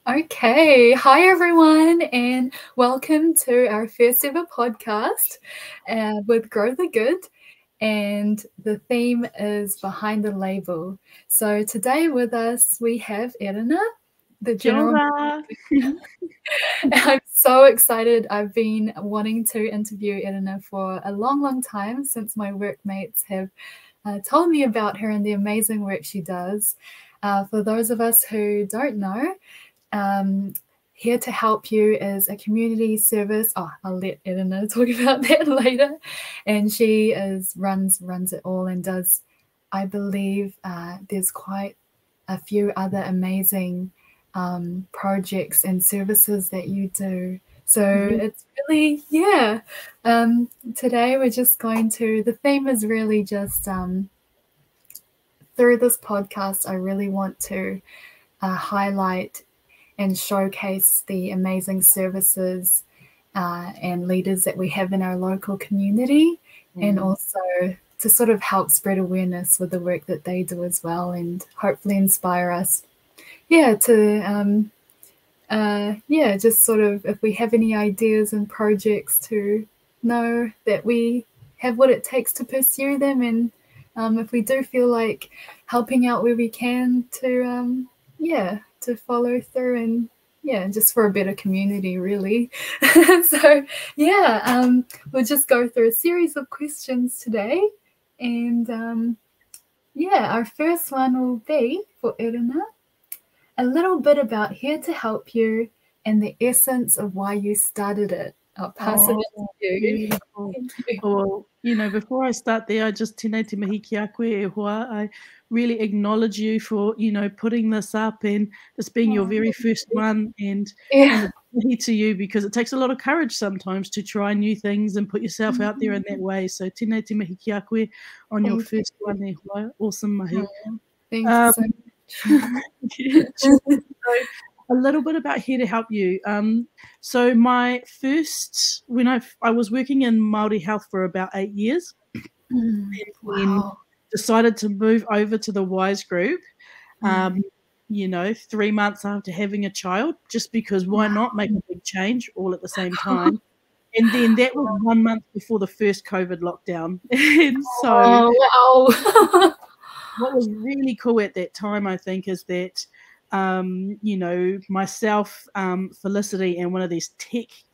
Okay, hi everyone, and welcome to our first ever podcast with Grow the Good. And the theme is Behind the Label. So today with us we have Erana, the general. I'm so excited. I've been wanting to interview Erana for a long time since my workmates have told me about her and the amazing work she does. For those of us who don't know, Here to Help You is a community service. Oh, I'll let Erana talk about that later. And she runs it all and does, I believe, there's quite a few other amazing projects and services that you do. So it's really, today we're just going to, the theme is really just through this podcast, I really want to highlight and showcase the amazing services and leaders that we have in our local community, and also to sort of help spread awareness with the work that they do as well, and hopefully inspire us, to just sort of, if we have any ideas and projects, to know that we have what it takes to pursue them, and if we do feel like helping out where we can, to follow through, and just for a better community, really. So we'll just go through a series of questions today, and our first one will be for Erana, a little bit about Here to Help You and the essence of why you started it. I'll pass it to you. Well, before I start there, I just tēnei te mihi ki a koe e hoa. I really acknowledge you for, putting this up and this being your very first one, and to you, because it takes a lot of courage sometimes to try new things and put yourself out there in that way. So tēnei te mihi ki a koe on your first one e hoa. Awesome, mahi. Thank you so much. So, a little bit about Here to Help You. So my first, when I was working in Māori health for about 8 years, and then decided to move over to the WISE group, 3 months after having a child, just because why not make a big change all at the same time. And then that was 1 month before the first COVID lockdown. And so what was really cool at that time, I think, is that myself, Felicity, and one of these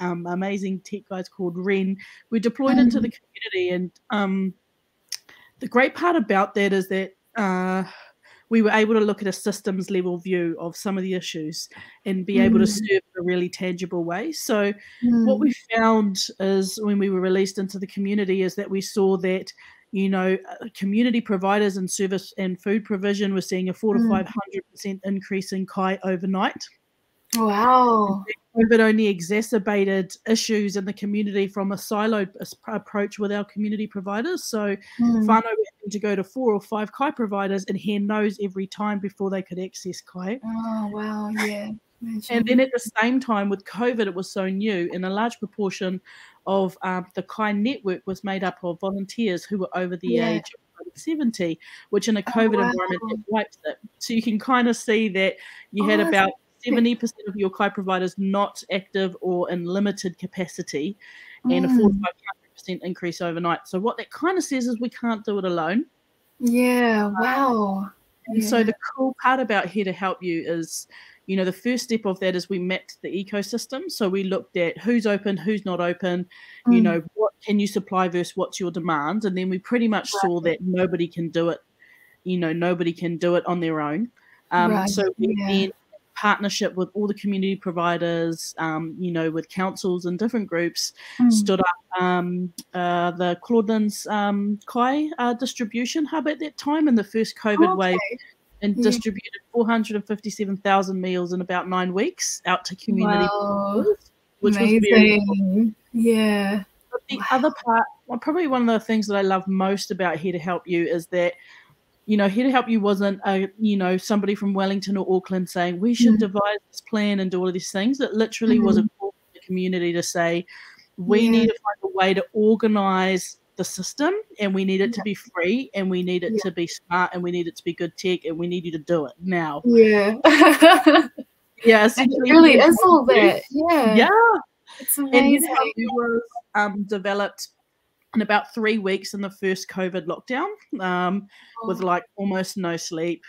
amazing tech guys called Ren, we deployed into the community. And the great part about that is that we were able to look at a systems level view of some of the issues and be able to serve in a really tangible way. So what we found is, when we were released into the community, is that we saw that community providers and service and food provision were seeing a 400 to 500% increase in kai overnight. Wow. COVID only exacerbated issues in the community from a siloed approach with our community providers. So whānau were having to go to 4 or 5 kai providers and hear no's every time before they could access kai. Oh, wow, yeah. And then at the same time, with COVID, it was so new, and a large proportion of the kai network was made up of volunteers who were over the age of 70, which in a COVID environment, it wipes it. So you can kind of see that you had about 70% of your kai providers not active or in limited capacity, and a 400 to 500% increase overnight. So what that kind of says is we can't do it alone. Yeah, wow. And so the cool part about Here to Help You is, the first step of that is we mapped the ecosystem. So we looked at who's open, who's not open, what can you supply versus what's your demand. And then we pretty much saw that nobody can do it. Nobody can do it on their own. So we then partnership with all the community providers, with councils and different groups, stood up the Claudelands kai distribution hub at that time in the first COVID wave, and distributed 457,000 meals in about 9 weeks out to community, which was very cool. Yeah. But the other part, probably one of the things that I love most about Here to Help You, is that Here to Help You wasn't somebody from Wellington or Auckland saying we should devise this plan and do all of these things. It literally was a call to the community to say we need to find a way to organise the system, and we need it to be free, and we need it to be smart, and we need it to be good tech, and we need you to do it now. Yeah, And it essentially really Head is Help all You. that. Yeah. Yeah. It's And Head Help amazing. You was developed in about 3 weeks in the first COVID lockdown, with Oh, like almost no sleep.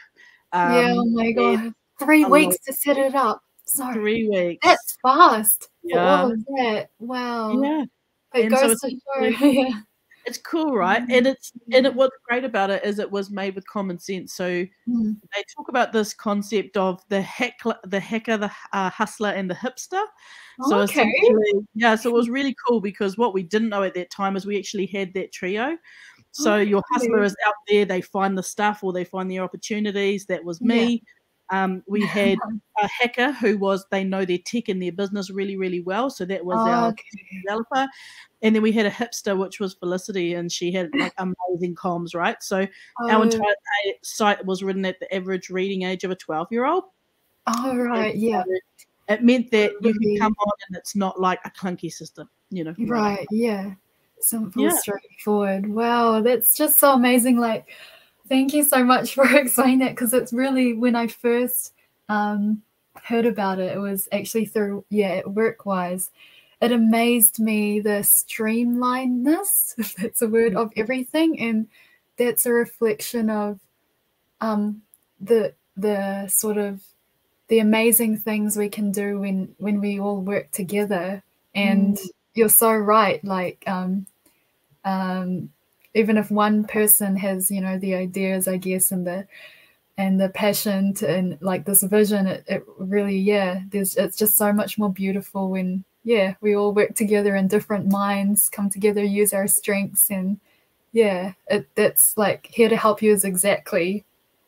yeah, oh my And God. 3 a lot weeks of to set support. it up. So 3 weeks. that's fast for all Yeah. of that. Wow. Yeah. It And so goes to essentially show. Yeah. it's cool, right? And Mm, yeah. what's great about it is it was made with common sense. So Mm. they talk about this concept of the hacker, the hustler, and the hipster. So Okay. essentially, yeah, so it was really cool because what we didn't know at that time is we actually had that trio. So your hustler Okay. is out there, they find the stuff or they find the opportunities. That was Yeah. me. We had a hacker who they know their tech and their business really, really well. So that was our Okay. developer. And then we had a hipster, which was Felicity, and she had like amazing comms, right? So our Oh, entire site was written at the average reading age of a 12-year-old. all And right. Yeah. so it meant that you could Really. come on and it's not like a clunky system, right? Right. Yeah. Simple, Yeah. straightforward. Wow. That's just so amazing. Like, thank you so much for explaining that because it's really when I first heard about it, it was actually through, work-wise. It amazed me the streamlinedness, if that's a word, of everything. And that's a reflection of the sort of the amazing things we can do when we all work together. And you're so right. Like even if one person has, the ideas, I guess, and the passion and like this vision, it really, it's just so much more beautiful when, we all work together and different minds come together, use our strengths. And that's like Here to Help You is exactly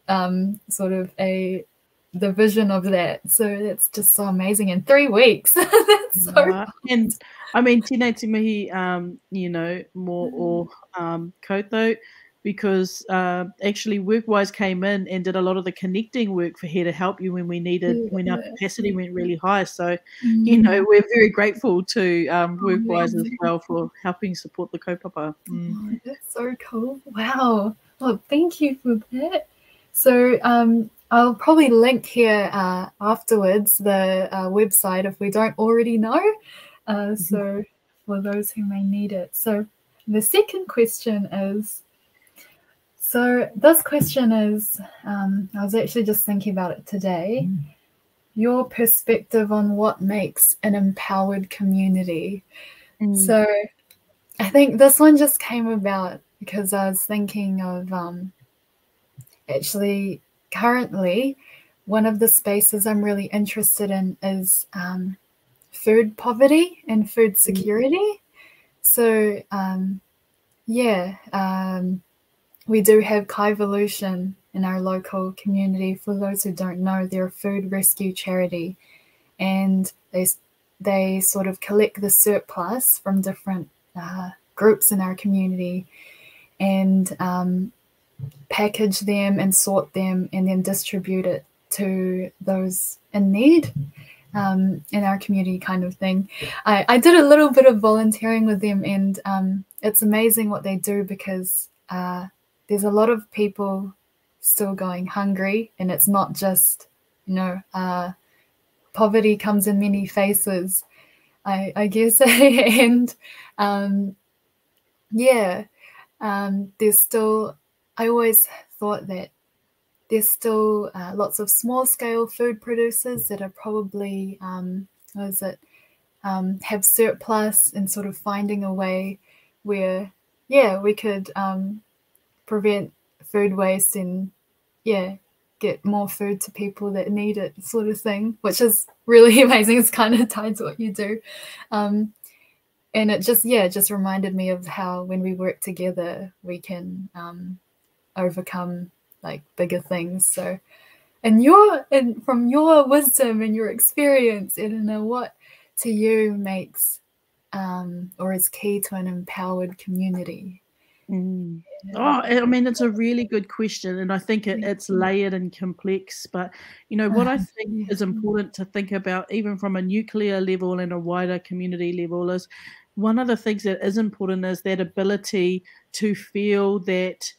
sort of the vision of that. So that's just so amazing. In 3 weeks. That's so And I mean, tēnei te mihi, more or koutou, because actually Workwise came in and did a lot of the connecting work for Here to Help You when our capacity went really high. So, we're very grateful to Workwise as well for helping support the kaupapa. Oh, that's so cool. Wow. Well, thank you for that. So I'll probably link here afterwards the website if we don't already know. So for those who may need it. So the second question is, this question is, I was actually just thinking about it today. Your perspective on what makes an empowered community. So I think this one just came about because I was thinking of actually currently one of the spaces I'm really interested in is food poverty and food security. So we do have Kaivolution in our local community. For those who don't know, they're a food rescue charity, and they sort of collect the surplus from different groups in our community and package them and sort them and then distribute it to those in need in our community, kind of thing. I did a little bit of volunteering with them, and it's amazing what they do because there's a lot of people still going hungry, and it's not just, poverty comes in many faces, I guess. And there's still, I always thought that there's still lots of small-scale food producers that are probably, have surplus, and sort of finding a way where, we could prevent food waste and, get more food to people that need it, sort of thing, which is really amazing. It's kind of tied to what you do. And it just reminded me of how when we work together, we can overcome like bigger things. So, and from your wisdom and your experience, Erana, what to you makes or is key to an empowered community? Oh, I mean, it's a really good question, and I think it's layered and complex. But what I think is important to think about, even from a nuclear level and a wider community level, is one of the things that is important is that ability to feel that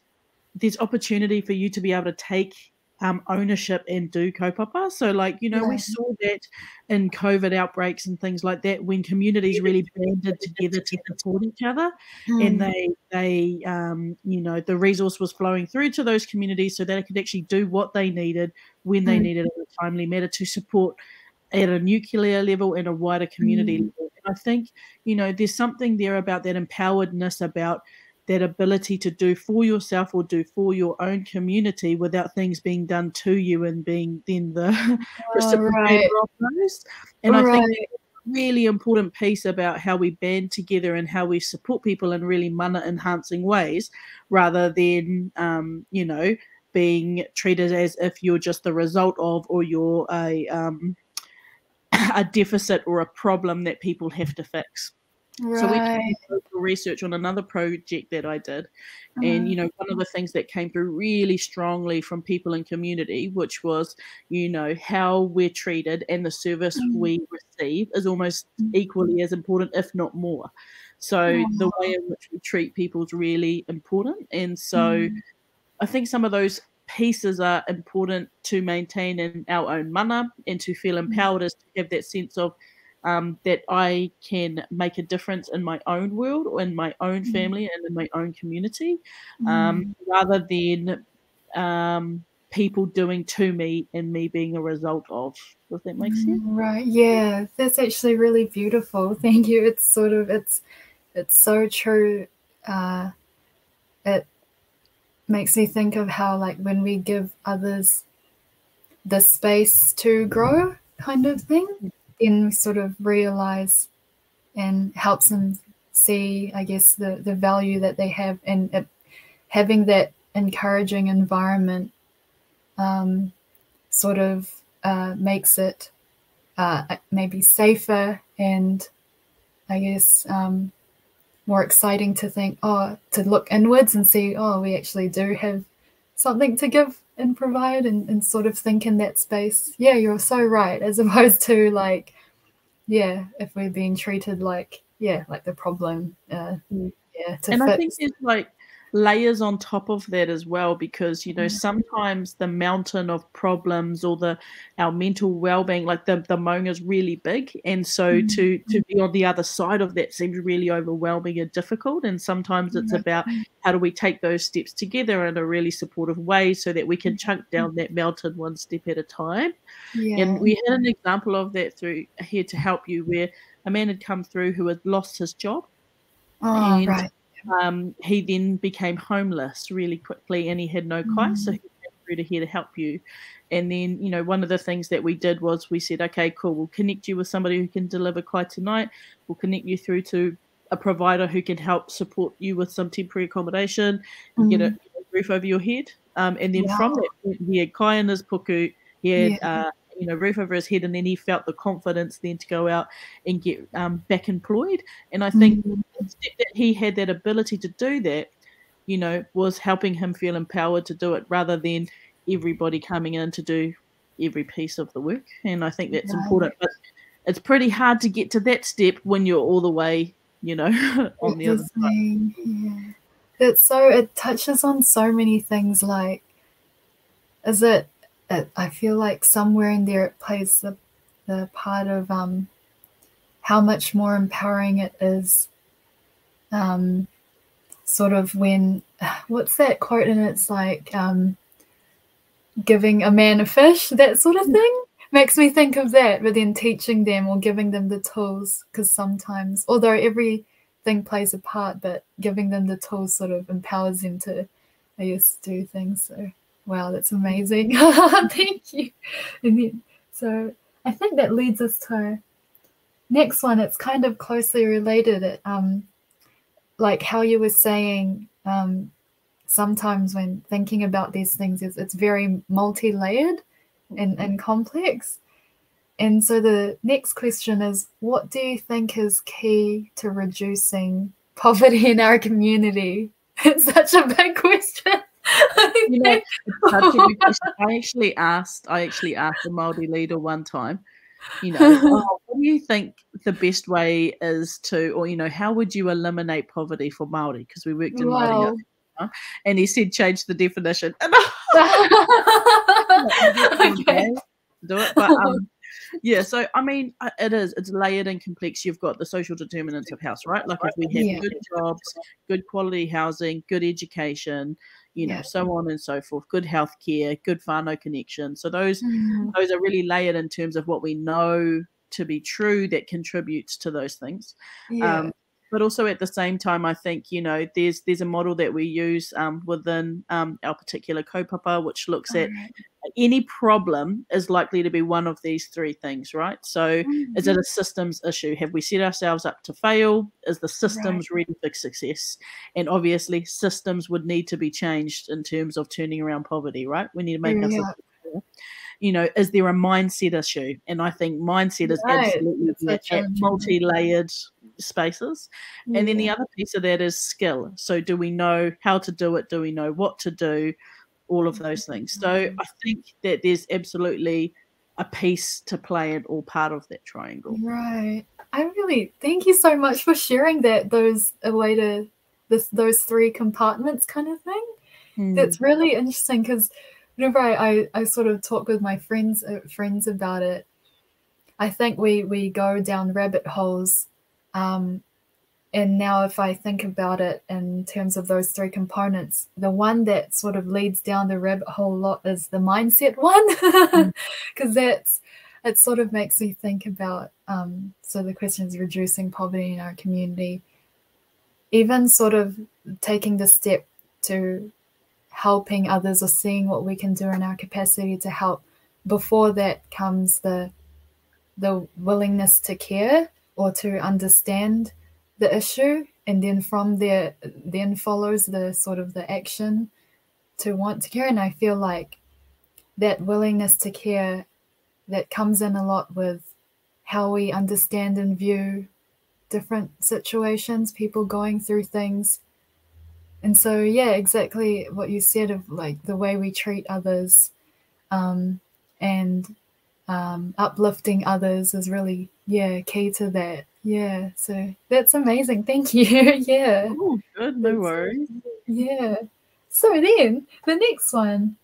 there's opportunity for you to be able to take ownership and do kaupapa. So like, you know, we saw that in COVID outbreaks and things like that, when communities really banded together to support each other, and they you know, the resource was flowing through to those communities so they could actually do what they needed when they needed it in a timely manner to support at a nuclear level and a wider community level. And I think, you know, there's something there about that empoweredness, about that ability to do for yourself or do for your own community without things being done to you and being then the reciprocator of those. And I think that's a really important piece about how we band together and how we support people in really mana enhancing ways, rather than you know, being treated as if you're just the result of, or you're a deficit or a problem that people have to fix. So we did research on another project that I did, and you know, one of the things that came through really strongly from people in community, which was, you know, how we're treated and the service we receive is almost equally as important, if not more. So the way in which we treat people is really important, and so I think some of those pieces are important to maintain in our own mana and to feel empowered, is to have that sense of that I can make a difference in my own world or in my own family and in my own community, rather than people doing to me and me being a result of. Does that make sense? Right. Yeah, that's actually really beautiful. Thank you. It's sort of, it's so true. It makes me think of how, like, when we give others the space to grow, kind of thing, then we sort of realize and helps them see, I guess, the value that they have, and having that encouraging environment sort of makes it maybe safer, and I guess more exciting to think, to look inwards and see, we actually do have something to give and provide, and sort of think in that space. Yeah, you're so right, as opposed to like, if we're being treated like, like the problem, to and fix. I think there's like layers on top of that as well, because, you know, sometimes the mountain of problems or our mental well-being, like the maunga is really big, and so to be on the other side of that seems really overwhelming and difficult, and sometimes it's about how do we take those steps together in a really supportive way so that we can chunk down that mountain one step at a time. And we had an example of that through Here to Help You, where a man had come through who had lost his job, and he then became homeless really quickly, and he had no kai, so he came through to Here to Help You. And then, you know, one of the things that we did was we said, okay, cool, we'll connect you with somebody who can deliver kai tonight. We'll connect you through to a provider who can help support you with some temporary accommodation and get a roof over your head. And then from that, he had kai in his puku, he had you know, roof over his head, and then he felt the confidence then to go out and get back employed. And I think the step that he had that ability to do that, you know, was helping him feel empowered to do it, rather than everybody coming in to do every piece of the work. And I think that's important, but it's pretty hard to get to that step when you're all the way, you know, on the other side. It touches on so many things. Like, I feel like somewhere in there it plays the part of how much more empowering it is, sort of when, what's that quote, and it's like giving a man a fish, that sort of thing. Makes me think of that, but then teaching them or giving them the tools, because sometimes, although everything plays a part, but giving them the tools sort of empowers them to, I guess, do things. So wow, that's amazing. Thank you. And then, so I think that leads us to our next one. It's kind of closely related. Like how you were saying, sometimes when thinking about these things, it's very multi-layered and complex. And so the next question is, what do you think is key to reducing poverty in our community? It's such a big question. You know, it's such a good question. I actually asked a Māori leader one time, you know, what do you think the best way is to, or, you know, how would you eliminate poverty for Māori? Because we worked in Māori, and he said change the definition. Okay. Do it, but yeah, so I mean, it's layered and complex. You've got the social determinants of house, right? Like if we have good jobs, good quality housing, good education, so on and so forth, good healthcare, good whānau connection. So those are really layered in terms of what we know to be true that contributes to those things. But also at the same time, I think, there's a model that we use within our particular kaupapa, which looks at any problem is likely to be one of these three things, right? So is it a systems issue? Have we set ourselves up to fail? Is the systems ready for success? And obviously systems would need to be changed in terms of turning around poverty, right? We need to make ourselves clear. Is there a mindset issue? And I think mindset is absolutely at multi-layered spaces. And then the other piece of that is skill. So do we know how to do it? Do we know what to do? All of those things. So I think that there's absolutely a piece to play in all part of that triangle. Right. Thank you so much for sharing that, those three compartments kind of thing. That's really interesting, because whenever I sort of talk with my friends about it, I think we go down rabbit holes. And now if I think about it in terms of those three components, the one that sort of leads down the rabbit hole a lot is the mindset one, because it sort of makes me think about, so the question is reducing poverty in our community, even sort of taking the step to helping others or seeing what we can do in our capacity to help. Before that comes the willingness to care or to understand the issue, and then from there then follows the sort of the action to want to care. And I feel like that willingness to care, that comes in a lot with how we understand and view different situations, people going through things. And so exactly what you said of like the way we treat others, and uplifting others is really key to that. So that's amazing. Thank you. Oh, good. No worries. So then the next one.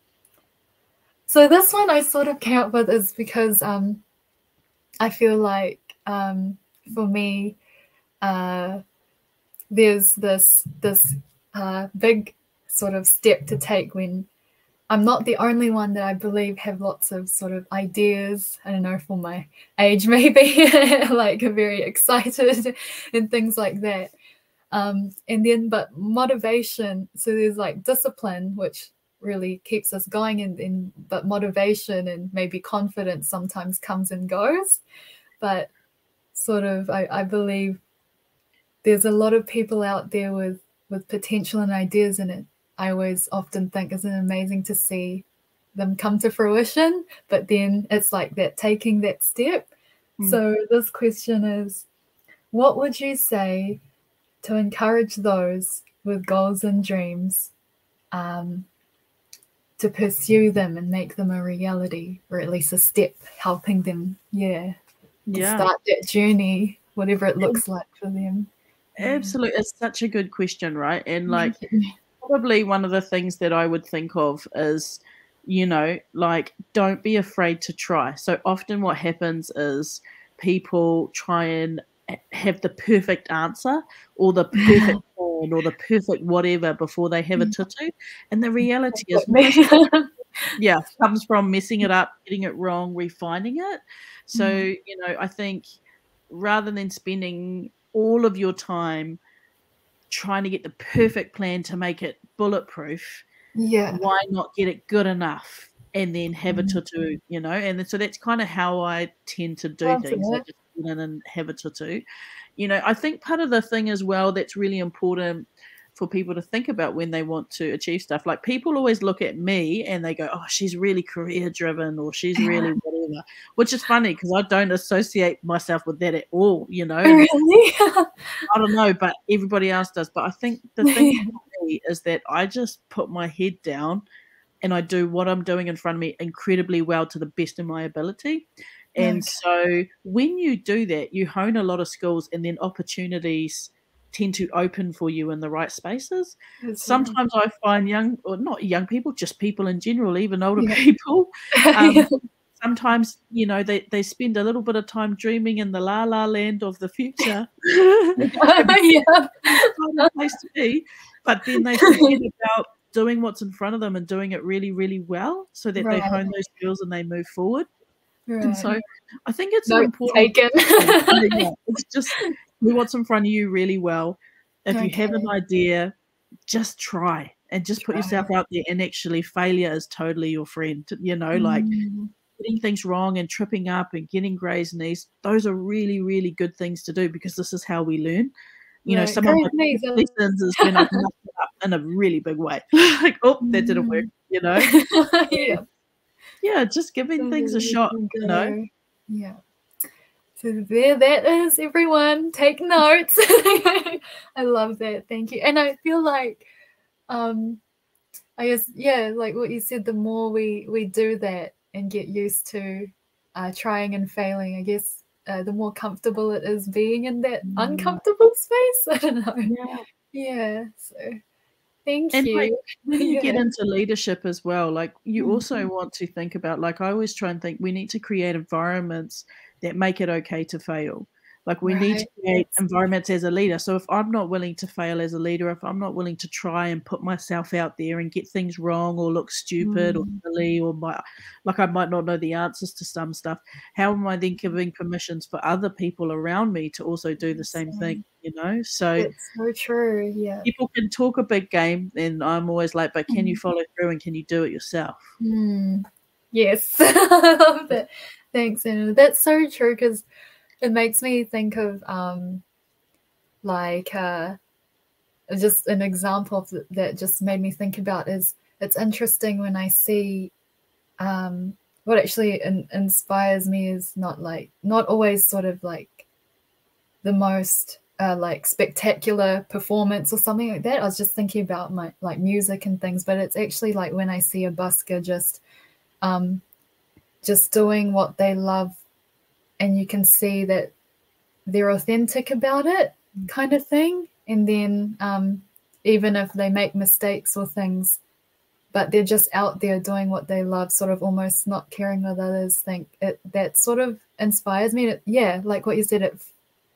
So this one I sort of came up with is because I feel like for me there's this big sort of step to take when I'm not the only one that I believe have lots of sort of ideas. I don't know, for my age maybe, like very excited and things like that. And then, but motivation, so there's like discipline, which really keeps us going, but motivation and maybe confidence sometimes comes and goes. But sort of, I believe there's a lot of people out there with potential and ideas in it. I always often think it's amazing to see them come to fruition, but then it's like that, taking that step. So this question is, what would you say to encourage those with goals and dreams to pursue them and make them a reality, or at least a step helping them to start that journey, whatever it looks like for them? Absolutely. It's such a good question, right? And like probably one of the things that I would think of is, like, don't be afraid to try. So often what happens is people try and have the perfect answer or the perfect plan or the perfect whatever before they have a tutu. And the reality is comes from messing it up, getting it wrong, refining it. So, I think rather than spending all of your time trying to get the perfect plan to make it bulletproof, why not get it good enough and then have a tutu, and so that's kind of how I tend to do things. I just get in and have a tutu. I think part of the thing as well that's really important for people to think about when they want to achieve stuff, like people always look at me and they go, oh, she's really career driven, or she's really whatever, which is funny because I don't associate myself with that at all, Really? I don't know, but everybody else does. But I think the thing for me is that I just put my head down and I do what I'm doing in front of me incredibly well to the best of my ability. And so when you do that, you hone a lot of skills, and then opportunities tend to open for you in the right spaces. That's Sometimes I find not young people, just people in general, even older Yeah. people, Yeah. sometimes, you know, they spend a little bit of time dreaming in the la la land of the future. Yeah. A place to be, but then they forget about doing what's in front of them and doing it really, really well, so that they Right. hone those skills and they move forward. And so Right. I think it's an Note important taken. yeah, it's just do what's in front of you really well. If you have an Okay. idea, just try and just put yourself out there, and actually failure is totally your friend. You know, like Mm. getting things wrong and tripping up and getting grazed knees, those are really, really good things to do, because this is how we learn. You know, Right. some of my Great biggest lessons is when I've messed it up in a really big way. Like, oh, that didn't work, you know? Yeah. Yeah, just giving things a shot, you know? Yeah. So there that is, everyone. Take notes. I love that. Thank you. And I feel like I guess, yeah, like what you said, the more we do that and get used to trying and failing, I guess the more comfortable it is being in that uncomfortable space. I don't know. Yeah. Yeah. So thank And, you. like, when you get Yeah. into leadership as well, like, you also want to think about, like, I always try and think we need to create environments that make it okay to fail. Like, we need to Right. create environments as a leader. So if I'm not willing to fail as a leader, if I'm not willing to try and put myself out there and get things wrong or look stupid or silly, or I might not know the answers to some stuff, how am I then giving permissions for other people around me to also do the same thing, you know? So That's so true. Yeah. people can talk a big game, and I'm always like, but can you follow through and can you do it yourself? Yes. I love that. Thanks, Anna. That's so true, because it makes me think of like just an example of that just made me think about is it's interesting when I see what actually inspires me is not always sort of like the most like spectacular performance or something like that. I was just thinking about my like music and things, but it's actually like when I see a busker just doing what they love, and you can see that they're authentic about it, kind of thing. And then even if they make mistakes or things, but they're just out there doing what they love, sort of almost not caring what others think. That sort of inspires me. Yeah, like what you said, it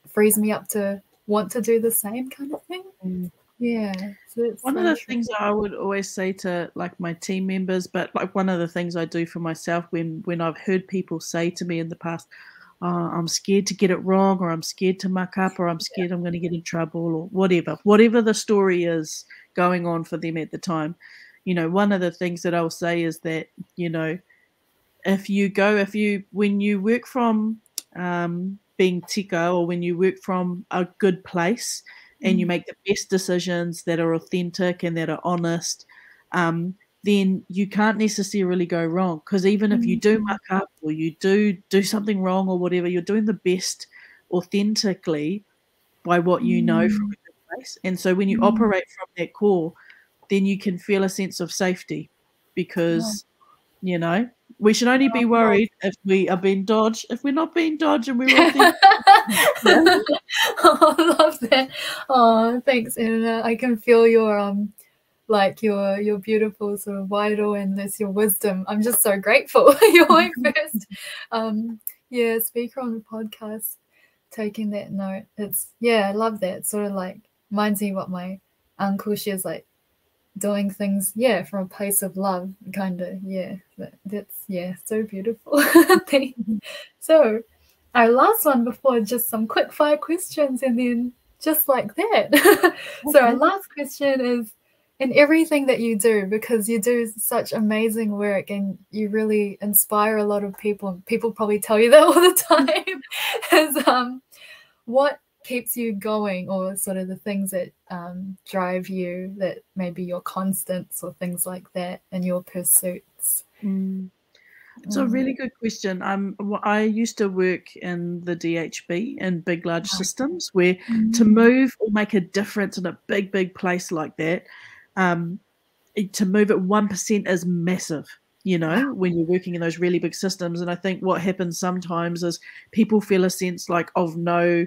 frees me up to want to do the same kind of thing. Yeah. So it's One so of the true. things I would always say to, like, my team members, but like one of the things I do for myself when I've heard people say to me in the past, oh, I'm scared to get it wrong, or I'm scared to muck up, or I'm scared I'm going to get in trouble, or whatever the story is going on for them at the time. You know, one of the things that I'll say is that, you know, when you work from being tika, or when you work from a good place, and you make the best decisions that are authentic and that are honest, then you can't necessarily go wrong. Because even if you do muck up, or you do something wrong or whatever, you're doing the best authentically by what you know from a good place. And so when you operate from that core, then you can feel a sense of safety, because, you know, we should only be worried if we are being dodged. If we're not being dodged and we're authentic. Oh, I love that. Oh, thanks, Anna. I can feel your like your beautiful sort of vital and this your wisdom. I'm just so grateful. You're my first speaker on the podcast taking that note. I love that. Sort of like reminds me what my uncle shares, like doing things from a place of love, kind of. That's so beautiful. So our last one before, just some quick fire questions, and then just like that. So our last question is, in everything that you do, because you do such amazing work and you really inspire a lot of people, and people probably tell you that all the time, is what keeps you going, or sort of the things that drive you, that maybe your constants or things like that in your pursuits? It's a really good question. I used to work in the DHB in big, large systems, where to move or make a difference in a big, big place like that, to move at 1% is massive, you know, when you're working in those really big systems. And I think what happens sometimes is people feel a sense like of no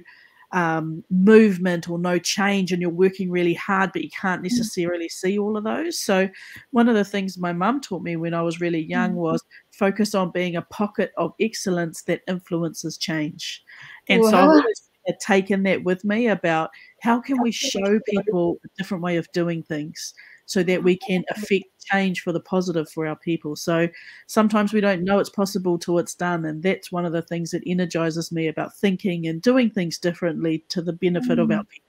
movement or no change, and you're working really hard, but you can't necessarily see all of those. So one of the things my mum taught me when I was really young was focus on being a pocket of excellence that influences change. And so I've Wow. always taken that with me about how can we show people a different way of doing things so that we can affect change for the positive for our people. So sometimes we don't know it's possible till it's done, and that's one of the things that energizes me about thinking and doing things differently to the benefit of our people.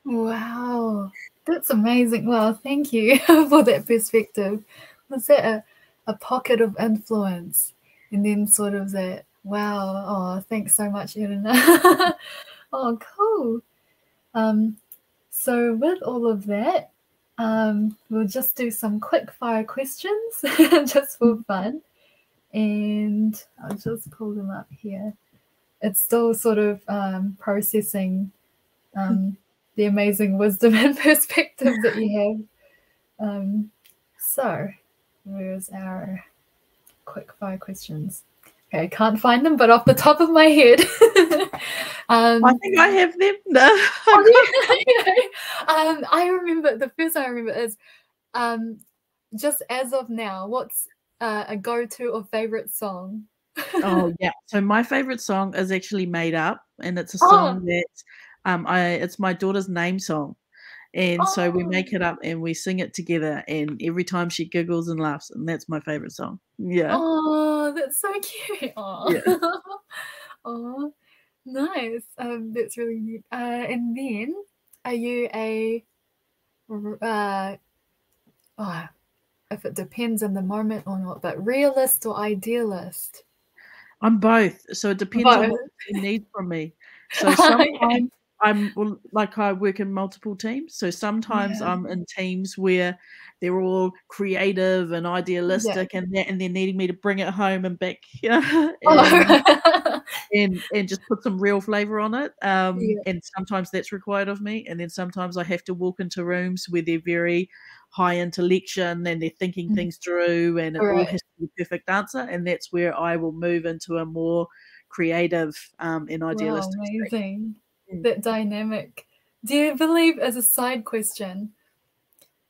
Wow, that's amazing. Well, thank you for that perspective. Was that a pocket of influence? And then sort of that, wow, oh, thanks so much, Erana. Oh, cool. So with all of that, we'll just do some quick fire questions just for fun. And I'll just pull them up here. It's still sort of processing the amazing wisdom and perspective that you have. So where's our quick fire questions? Okay, I can't find them, but off the top of my head. I think I have them. No. I remember, the first I remember is just as of now, what's a go-to or favorite song? Oh yeah, so my favorite song is actually made up, and it's a song that it's my daughter's name song. And so we make it up and we sing it together, and every time she giggles and laughs, and that's my favorite song. Yeah. Oh, that's so cute. Oh, Yeah. oh, nice. That's really neat. And then, are you a if it depends on the moment or not, but realist or idealist? I'm both. So it depends on what you need from me. So sometimes I work in multiple teams. So sometimes I'm in teams where they're all creative and idealistic, and they're needing me to bring it home and back, and just put some real flavor on it. And sometimes that's required of me. And then sometimes I have to walk into rooms where they're very high intellection and they're thinking things through, and it all has to be a perfect answer. And that's where I will move into a more creative and idealistic amazing. That dynamic. Do you believe, as a side question,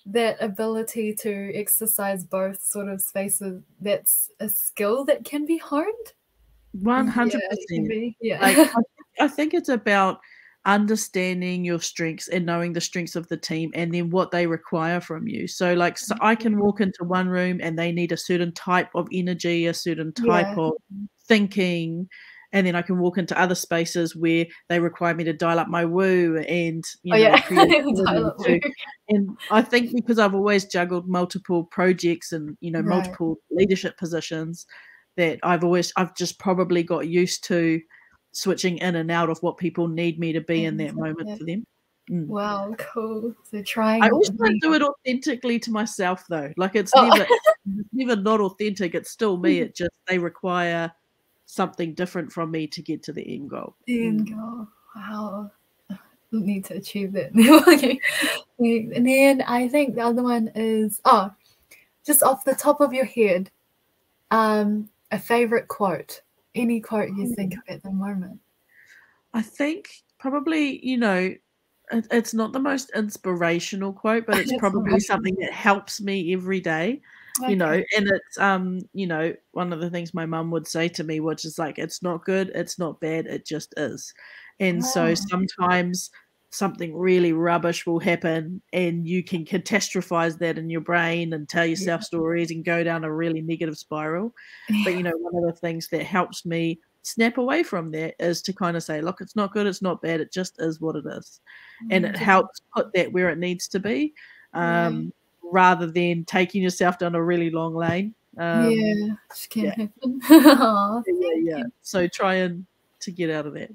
that ability to exercise both sort of spaces, that's a skill that can be honed? 100%. Yeah. I think it's about understanding your strengths and knowing the strengths of the team and then what they require from you. So I can walk into one room and they need a certain type of energy, a certain type of thinking, and then I can walk into other spaces where they require me to dial up my woo and creativity. And I think because I've always juggled multiple projects and multiple leadership positions, that I've just probably got used to switching in and out of what people need me to be in that moment for them. Wow, cool. So trying. I also don't do it authentically to myself though. Like it's never not authentic. It's still me. It just they require something different from me to get to the end goal. The end goal. Wow. Need to achieve that. And then I think the other one is just off the top of your head, a favorite quote. Any quote you think of at the moment? I think probably, it's not the most inspirational quote, but it's probably something that helps me every day, and it's, one of the things my mum would say to me, which is like, it's not good, it's not bad, it just is. And so sometimes something really rubbish will happen and you can catastrophize that in your brain and tell yourself stories and go down a really negative spiral. But, one of the things that helps me snap away from that is to kind of say, look, it's not good, it's not bad, it just is what it is. And it helps put that where it needs to be, rather than taking yourself down a really long lane. Which can happen. So trying to get out of that.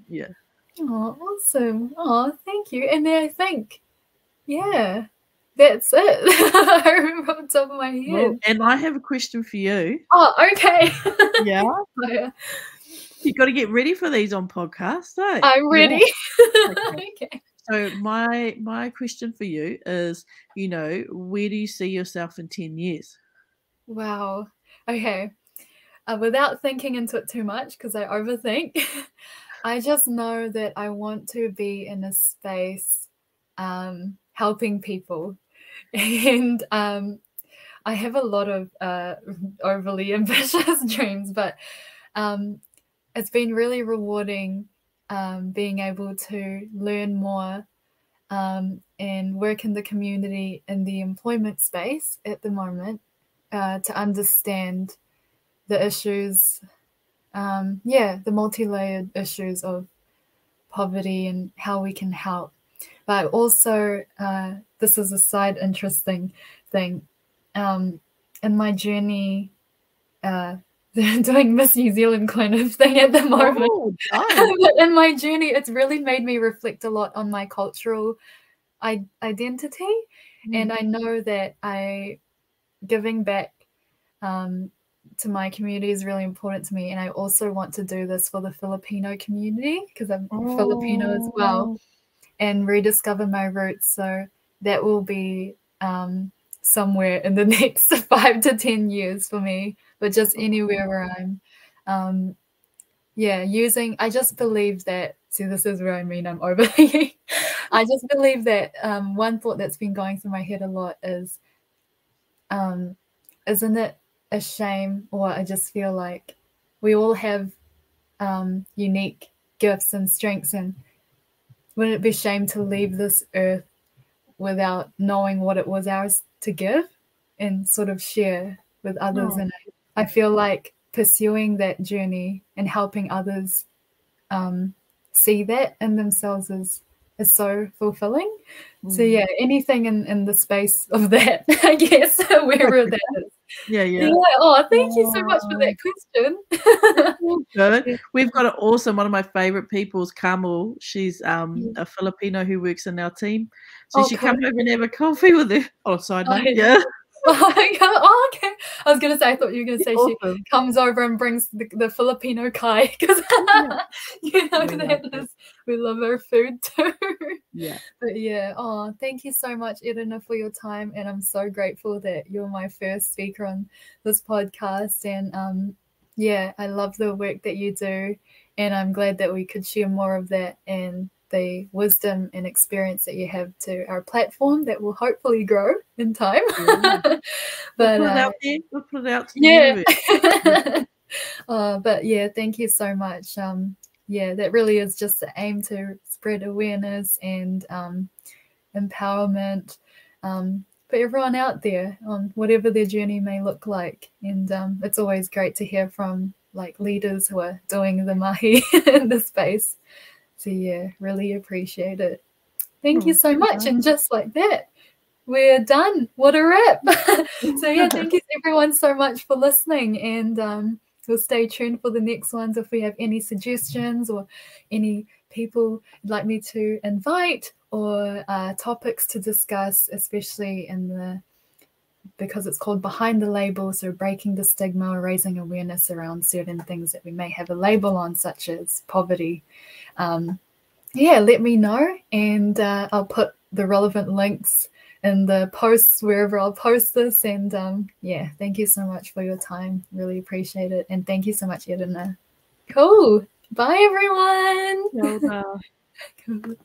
Oh, awesome. Oh, thank you. And then I think, that's it. I remember on top of my head. Well, and I have a question for you. Oh, okay. Yeah. You've got to get ready for these on podcasts, eh? I'm ready. Okay. So my question for you is, where do you see yourself in 10 years? Wow. Okay. Without thinking into it too much, because I overthink, I just know that I want to be in a space helping people. And I have a lot of overly ambitious dreams, but it's been really rewarding being able to learn more and work in the community in the employment space at the moment to understand the issues, the multi-layered issues of poverty and how we can help. But also, this is a side interesting thing. In my journey, doing Miss New Zealand kind of thing at the moment. Oh, but in my journey, it's really made me reflect a lot on my cultural identity. And I know that giving back to my community is really important to me. And I also want to do this for the Filipino community because I'm Filipino as well, and rediscover my roots. So that will be somewhere in the next 5 to 10 years for me, but just anywhere where I'm I just believe that, see, this is where I mean I'm overthinking. I just believe that one thought that's been going through my head a lot is, isn't it a shame, or I just feel like we all have unique gifts and strengths, and wouldn't it be a shame to leave this earth without knowing what it was ours to give and sort of share with others? And I feel like pursuing that journey and helping others see that in themselves is so fulfilling. So yeah, anything in the space of that, I guess, wherever that is. Yeah. Oh, thank you so much for that question. Good. We've got one of my favorite people is Carmel. She's a Filipino who works in our team. So she come over and have a coffee with her. Oh, side note, yeah. Oh, okay. I was gonna say, I thought you were gonna say she comes over and brings the Filipino kai, because we love our food too. Yeah. But yeah, oh, thank you so much, Erana, for your time, and I'm so grateful that you're my first speaker on this podcast. And I love the work that you do, and I'm glad that we could share more of that and the wisdom and experience that you have to our platform that will hopefully grow in time. But we'll put it out to the universe. But yeah, thank you so much. That really is just the aim, to spread awareness and empowerment for everyone out there on whatever their journey may look like. And it's always great to hear from like leaders who are doing the mahi in the space. So yeah, really appreciate it. Thank you so much. And just like that, we're done. What a wrap. So yeah, thank you everyone so much for listening, and we'll stay tuned for the next ones. If we have any suggestions or any people you'd like me to invite, or topics to discuss, especially because it's called Behind the Label, so breaking the stigma or raising awareness around certain things that we may have a label on, such as poverty. Let me know, and I'll put the relevant links in the posts wherever I'll post this. And thank you so much for your time. Really appreciate it. And thank you so much, Erana. Cool. Bye, everyone. Cool.